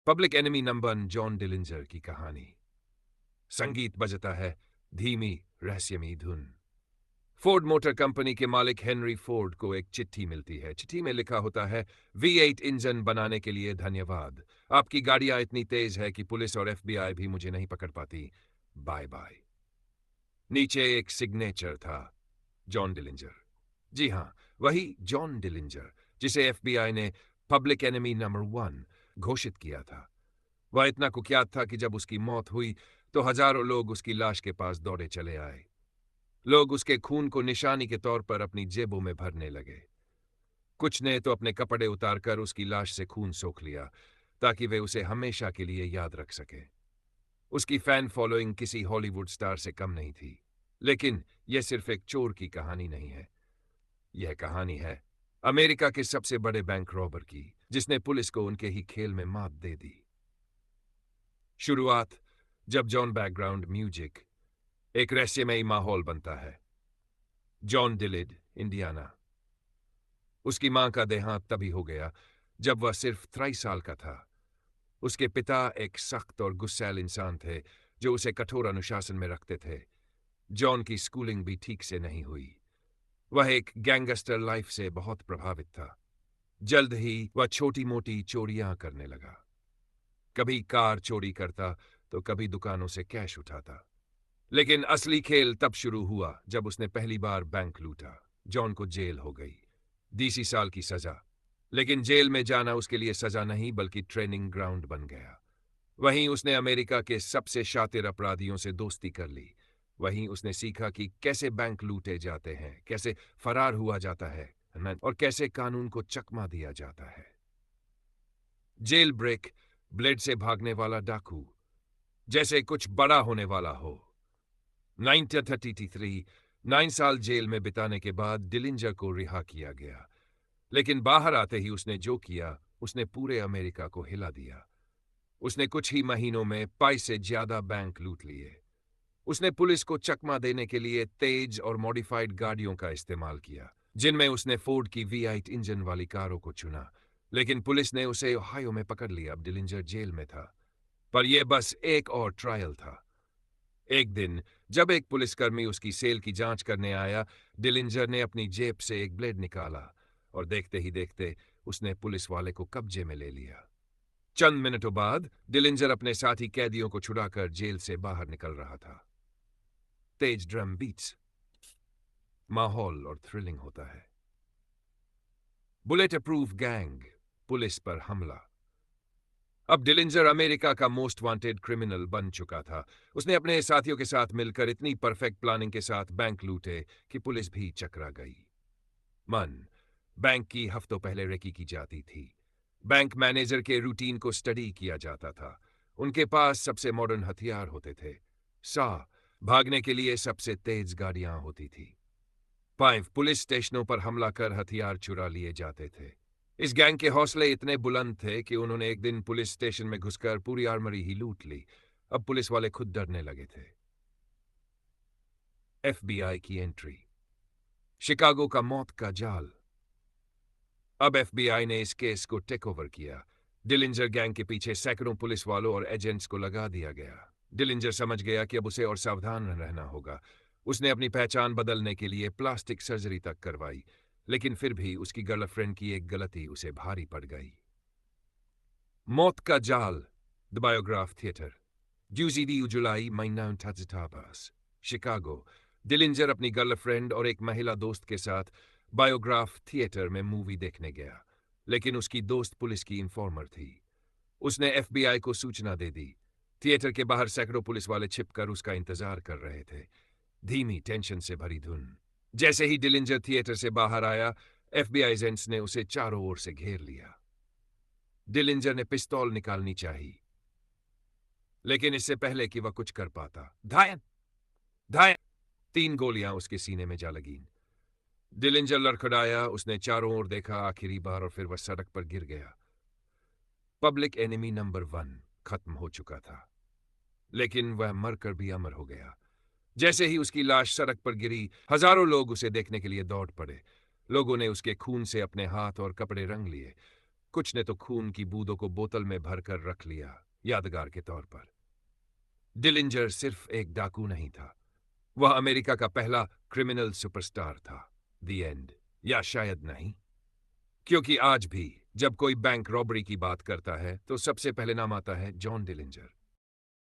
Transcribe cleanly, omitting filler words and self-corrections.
Public enemy number 1 John Dillinger की कहानी। संगीत बजता है, धीमी रहस्यमयी धुन। फोर्ड मोटर कंपनी के मालिक हेनरी फोर्ड को एक चिट्ठी मिलती है। चिट्ठी में लिखा होता है, V8 इंजन बनाने के लिए धन्यवाद। आपकी गाड़ियां इतनी तेज है कि पुलिस और FBI भी मुझे नहीं पकड़ पाती। Bye bye. नीचे एक सिग्नेचर था, जॉन डिलिंजर। जी हां, वही जॉन डिलिंजर जिसे FBI ने पब्लिक एनिमी नंबर 1 घोषित किया था। वह इतना कुख्यात था कि जब उसकी मौत हुई तो हजारों लोग उसकी लाश के पास दौड़े चले आए। लोग उसके खून को निशानी के तौर पर अपनी जेबों में भरने लगे। कुछ ने तो अपने कपड़े उतारकर उसकी लाश से खून सोख लिया ताकि वे उसे हमेशा के लिए याद रख सके। उसकी फैन फॉलोइंग किसी हॉलीवुड स्टार से कम नहीं थी। लेकिन यह सिर्फ एक चोर की कहानी नहीं है। यह कहानी है अमेरिका के सबसे बड़े बैंक रॉबर की, जिसने पुलिस को उनके ही खेल में मात दे दी। शुरुआत जब जॉन बैकग्राउंड म्यूजिक एक रहस्यमयी माहौल बनता है। जॉन डिलिड, इंडियाना। उसकी मां का देहांत तभी हो गया जब वह सिर्फ 23 साल का था। उसके पिता एक सख्त और गुस्सैल इंसान थे जो उसे कठोर अनुशासन में रखते थे। जॉन की स्कूलिंग भी ठीक से नहीं हुई। वह एक गैंगस्टर लाइफ से बहुत प्रभावित था। जल्द ही वह छोटी मोटी चोरियां करने लगा। कभी कार चोरी करता तो कभी दुकानों से कैश उठाता। लेकिन असली खेल तब शुरू हुआ जब उसने पहली बार बैंक लूटा। जॉन को जेल हो गई, 20 साल की सजा। लेकिन जेल में जाना उसके लिए सजा नहीं बल्कि ट्रेनिंग ग्राउंड बन गया। वहीं उसने अमेरिका के सबसे शातिर अपराधियों से दोस्ती कर ली। वहीं उसने सीखा कि कैसे बैंक लूटे जाते हैं, कैसे फरार हुआ जाता है और कैसे कानून को चकमा दिया जाता है। जेल ब्रेक, ब्लेड से भागने वाला डाकू, जैसे कुछ बड़ा होने वाला हो। 1933 9 साल जेल में बिताने के बाद डिलिंजर को रिहा किया गया। लेकिन बाहर आते ही उसने जो किया, उसने पूरे अमेरिका को हिला दिया। उसने कुछ ही महीनों में पाई से ज्यादा बैंक लूट लिए। उसने पुलिस को चकमा देने के लिए तेज और मॉडिफाइड गाड़ियों का इस्तेमाल किया, जिनमें उसने फोर्ड की V8 इंजन वाली कारों को चुना। लेकिन पुलिस ने उसे ओहायो में पकड़ लिया। अब डिलिंजर जेल में था, पर यह बस एक और ट्रायल था। एक दिन जब एक पुलिसकर्मी उसकी सेल की जांच करने आया, डिलिंजर ने अपनी जेब से एक ब्लेड निकाला और देखते ही देखते उसने पुलिस वाले को कब्जे में ले लिया। चंद मिनटों बाद डिलिंजर अपने साथी कैदियों को छुड़ाकर जेल से बाहर निकल रहा था। तेज ड्रम बीट्स, माहौल और थ्रिलिंग होता है। बुलेट प्रूफ गैंग, पुलिस पर हमला। अब डिलिंजर अमेरिका का मोस्ट वांटेड क्रिमिनल बन चुका था। उसने अपने साथियों के साथ मिलकर इतनी परफेक्ट प्लानिंग के साथ बैंक लूटे कि पुलिस भी चकरा गई। बैंक की हफ्तों पहले रेकी की जाती थी। बैंक मैनेजर के रूटीन को स्टडी किया जाता था। उनके पास सबसे मॉडर्न हथियार होते थे। सा भागने के लिए सबसे तेज गाड़ियां होती थी। 5 पुलिस स्टेशनों पर हमला कर हथियार चुरा लिए जाते थे। इस गैंग के हौसले इतने बुलंद थे कि उन्होंने एक दिन पुलिस स्टेशन में घुसकर पूरी आर्मरी ही लूट ली। अब पुलिस वाले खुद डरने लगे थे। FBI की एंट्री। शिकागो का मौत का जाल। अब FBI ने इस केस को टेक ओवर किया। डिलिंजर गैंग के पीछे सैकड़ों पुलिस वालों और एजेंट्स को लगा दिया गया। डिलिंजर समझ गया कि अब उसे और सावधान रहना होगा। उसने अपनी पहचान बदलने के लिए प्लास्टिक सर्जरी तक करवाई, लेकिन फिर भी उसकी गर्लफ्रेंड की एक गलती उसे भारी पड़ गई। मौत का जाल, द बायोग्राफ थिएटर। 12 जुलाई 1983, शिकागो। डिलिंजर अपनी गर्लफ्रेंड और एक महिला दोस्त के साथ बायोग्राफ थिएटर में मूवी देखने गया, लेकिन उसकी दोस्त पुलिस की इन्फॉर्मर थी। उसने FBI को सूचना दे दी। थिएटर के बाहर सैकड़ों पुलिस वाले छिपकर उसका इंतजार कर रहे थे। धीमी, टेंशन से भरी धुन। जैसे ही डिलिंजर थिएटर से बाहर आया, FBI एजेंट्स ने उसे चारों ओर से घेर लिया। डिलिंजर ने पिस्तौल निकालनी चाहिए, लेकिन इससे पहले कि वह कुछ कर पाता, धायन धायन 3 गोलियां उसके सीने में जा लगीं। डिलिंजर लड़खड़ाया। उसने चारों ओर देखा आखिरी बार और फिर वह सड़क पर गिर गया। पब्लिक एनिमी नंबर 1 खत्म हो चुका था, लेकिन वह मरकर भी अमर हो गया। जैसे ही उसकी लाश सड़क पर गिरी, हजारों लोग उसे देखने के लिए दौड़ पड़े। लोगों ने उसके खून से अपने हाथ और कपड़े रंग लिए। कुछ ने तो खून की बूंदों को बोतल में भरकर रख लिया, यादगार के तौर पर। डिलिंजर सिर्फ एक डाकू नहीं था, वह अमेरिका का पहला क्रिमिनल सुपरस्टार था। The end. या शायद नहीं, क्योंकि आज भी जब कोई बैंक रॉबरी की बात करता है तो सबसे पहले नाम आता है जॉन डिलिंजर।